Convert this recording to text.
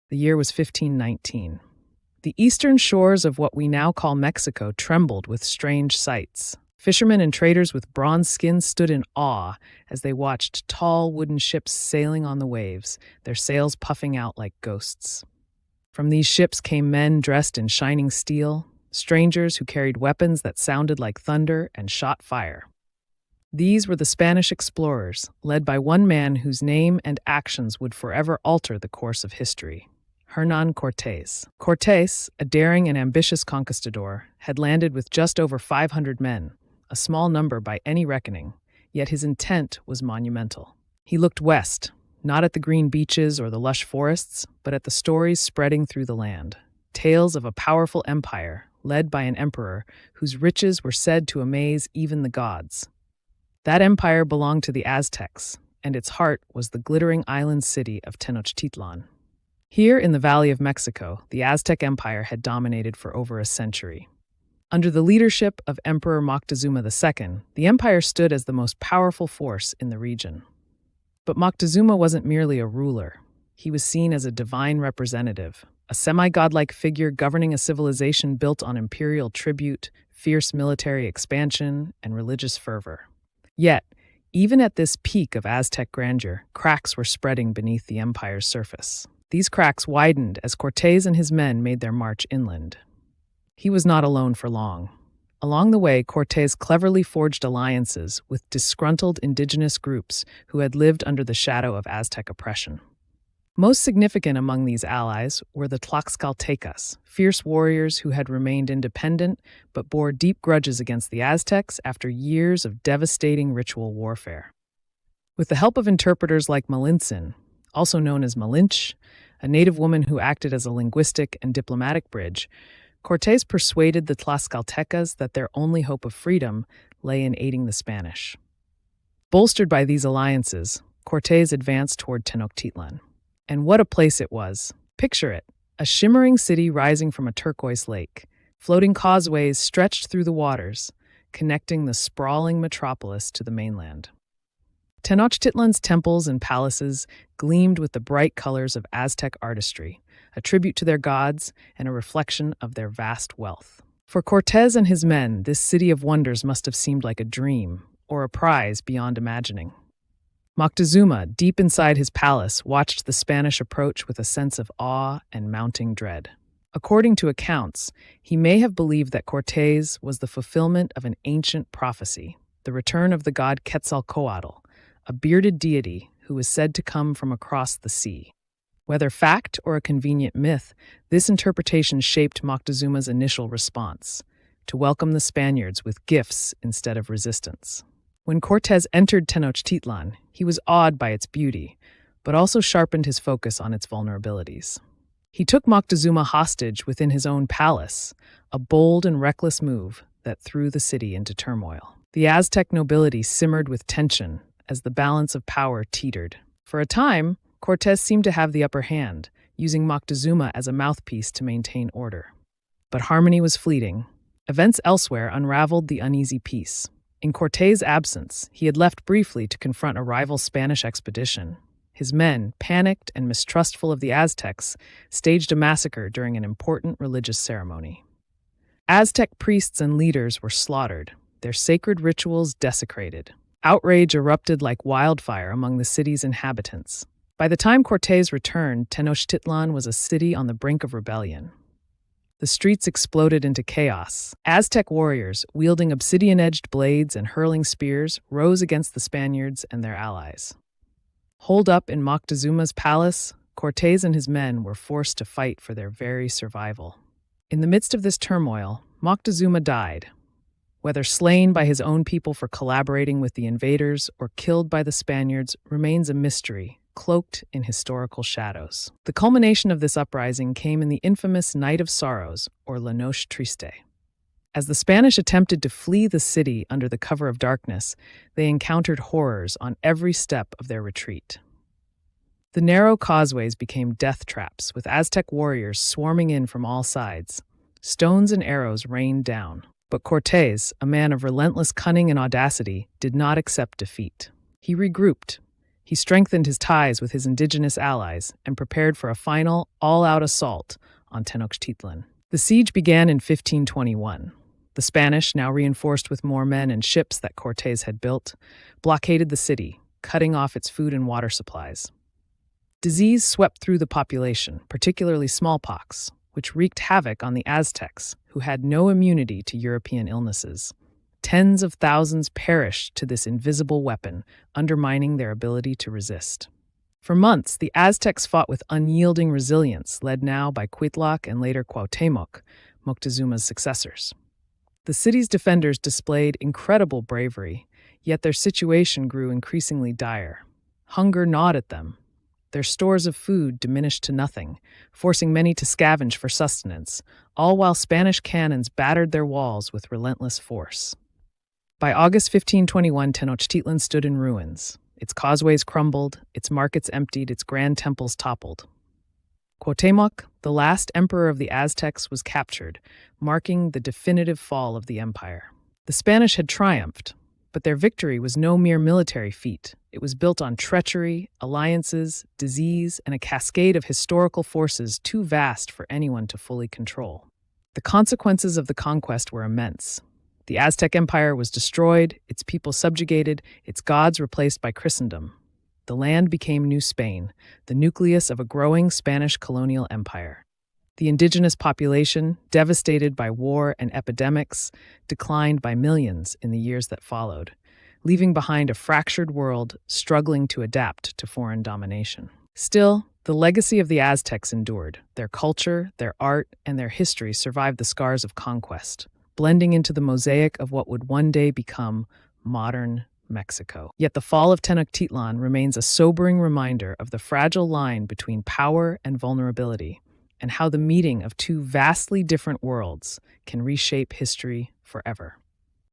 The year was 1519. The eastern shores of what we now call Mexico trembled with strange sights. Fishermen and traders with bronze skins stood in awe as they watched tall wooden ships sailing on the waves, their sails puffing out like ghosts. From these ships came men dressed in shining steel, strangers who carried weapons that sounded like thunder and shot fire. These were the Spanish explorers, led by one man whose name and actions would forever alter the course of history. Hernán Cortés. Cortés, a daring and ambitious conquistador, had landed with just over 500 men, a small number by any reckoning, yet his intent was monumental. He looked west, not at the green beaches or the lush forests, but at the stories spreading through the land. Tales of a powerful empire, led by an emperor whose riches were said to amaze even the gods. That empire belonged to the Aztecs, and its heart was the glittering island city of Tenochtitlan. Here in the Valley of Mexico, the Aztec Empire had dominated for over a century. Under the leadership of Emperor Moctezuma II, the empire stood as the most powerful force in the region. But Moctezuma wasn't merely a ruler. He was seen as a divine representative, a semi-godlike figure governing a civilization built on imperial tribute, fierce military expansion, and religious fervor. Yet, even at this peak of Aztec grandeur, cracks were spreading beneath the empire's surface. These cracks widened as Cortés and his men made their march inland. He was not alone for long. Along the way, Cortés cleverly forged alliances with disgruntled indigenous groups who had lived under the shadow of Aztec oppression. Most significant among these allies were the Tlaxcaltecas, fierce warriors who had remained independent but bore deep grudges against the Aztecs after years of devastating ritual warfare. With the help of interpreters like Malintzin, also known as Malinche, a native woman who acted as a linguistic and diplomatic bridge, Cortés persuaded the Tlaxcaltecas that their only hope of freedom lay in aiding the Spanish. Bolstered by these alliances, Cortés advanced toward Tenochtitlan. And what a place it was. Picture it, a shimmering city rising from a turquoise lake. Floating causeways stretched through the waters, connecting the sprawling metropolis to the mainland. Tenochtitlan's temples and palaces gleamed with the bright colors of Aztec artistry, a tribute to their gods and a reflection of their vast wealth. For Cortés and his men, this city of wonders must have seemed like a dream, or a prize beyond imagining. Moctezuma, deep inside his palace, watched the Spanish approach with a sense of awe and mounting dread. According to accounts, he may have believed that Cortés was the fulfillment of an ancient prophecy, the return of the god Quetzalcoatl, a bearded deity who was said to come from across the sea. Whether fact or a convenient myth, this interpretation shaped Moctezuma's initial response, to welcome the Spaniards with gifts instead of resistance. When Cortés entered Tenochtitlan, he was awed by its beauty, but also sharpened his focus on its vulnerabilities. He took Moctezuma hostage within his own palace, a bold and reckless move that threw the city into turmoil. The Aztec nobility simmered with tension as the balance of power teetered. For a time, Cortés seemed to have the upper hand, using Moctezuma as a mouthpiece to maintain order. But harmony was fleeting. Events elsewhere unraveled the uneasy peace. In Cortés' absence, he had left briefly to confront a rival Spanish expedition. His men, panicked and mistrustful of the Aztecs, staged a massacre during an important religious ceremony. Aztec priests and leaders were slaughtered, their sacred rituals desecrated. Outrage erupted like wildfire among the city's inhabitants. By the time Cortés returned, Tenochtitlan was a city on the brink of rebellion. The streets exploded into chaos. Aztec warriors, wielding obsidian-edged blades and hurling spears, rose against the Spaniards and their allies. Holed up in Moctezuma's palace, Cortés and his men were forced to fight for their very survival. In the midst of this turmoil, Moctezuma died. Whether slain by his own people for collaborating with the invaders or killed by the Spaniards remains a mystery, cloaked in historical shadows. The culmination of this uprising came in the infamous Night of Sorrows, or La Noche Triste. As the Spanish attempted to flee the city under the cover of darkness, they encountered horrors on every step of their retreat. The narrow causeways became death traps, with Aztec warriors swarming in from all sides. Stones and arrows rained down. But Cortés, a man of relentless cunning and audacity, did not accept defeat. He regrouped. He strengthened his ties with his indigenous allies and prepared for a final, all-out assault on Tenochtitlan. The siege began in 1521. The Spanish, now reinforced with more men and ships that Cortés had built, blockaded the city, cutting off its food and water supplies. Disease swept through the population, particularly smallpox, which wreaked havoc on the Aztecs, who had no immunity to European illnesses. Tens of thousands perished to this invisible weapon, undermining their ability to resist. For months, the Aztecs fought with unyielding resilience, led now by Cuitlac and later Cuauhtémoc, Moctezuma's successors. The city's defenders displayed incredible bravery, yet their situation grew increasingly dire. Hunger gnawed at them. Their stores of food diminished to nothing, forcing many to scavenge for sustenance, all while Spanish cannons battered their walls with relentless force. By August 1521, Tenochtitlan stood in ruins. Its causeways crumbled, its markets emptied, its grand temples toppled. Cuauhtémoc, the last emperor of the Aztecs, was captured, marking the definitive fall of the empire. The Spanish had triumphed, but their victory was no mere military feat. It was built on treachery, alliances, disease, and a cascade of historical forces too vast for anyone to fully control. The consequences of the conquest were immense. The Aztec Empire was destroyed, its people subjugated, its gods replaced by Christendom. The land became New Spain, the nucleus of a growing Spanish colonial empire. The indigenous population, devastated by war and epidemics, declined by millions in the years that followed, leaving behind a fractured world struggling to adapt to foreign domination. Still, the legacy of the Aztecs endured. Their culture, their art, and their history survived the scars of conquest, blending into the mosaic of what would one day become modern Mexico. Yet the fall of Tenochtitlan remains a sobering reminder of the fragile line between power and vulnerability, and how the meeting of two vastly different worlds can reshape history forever.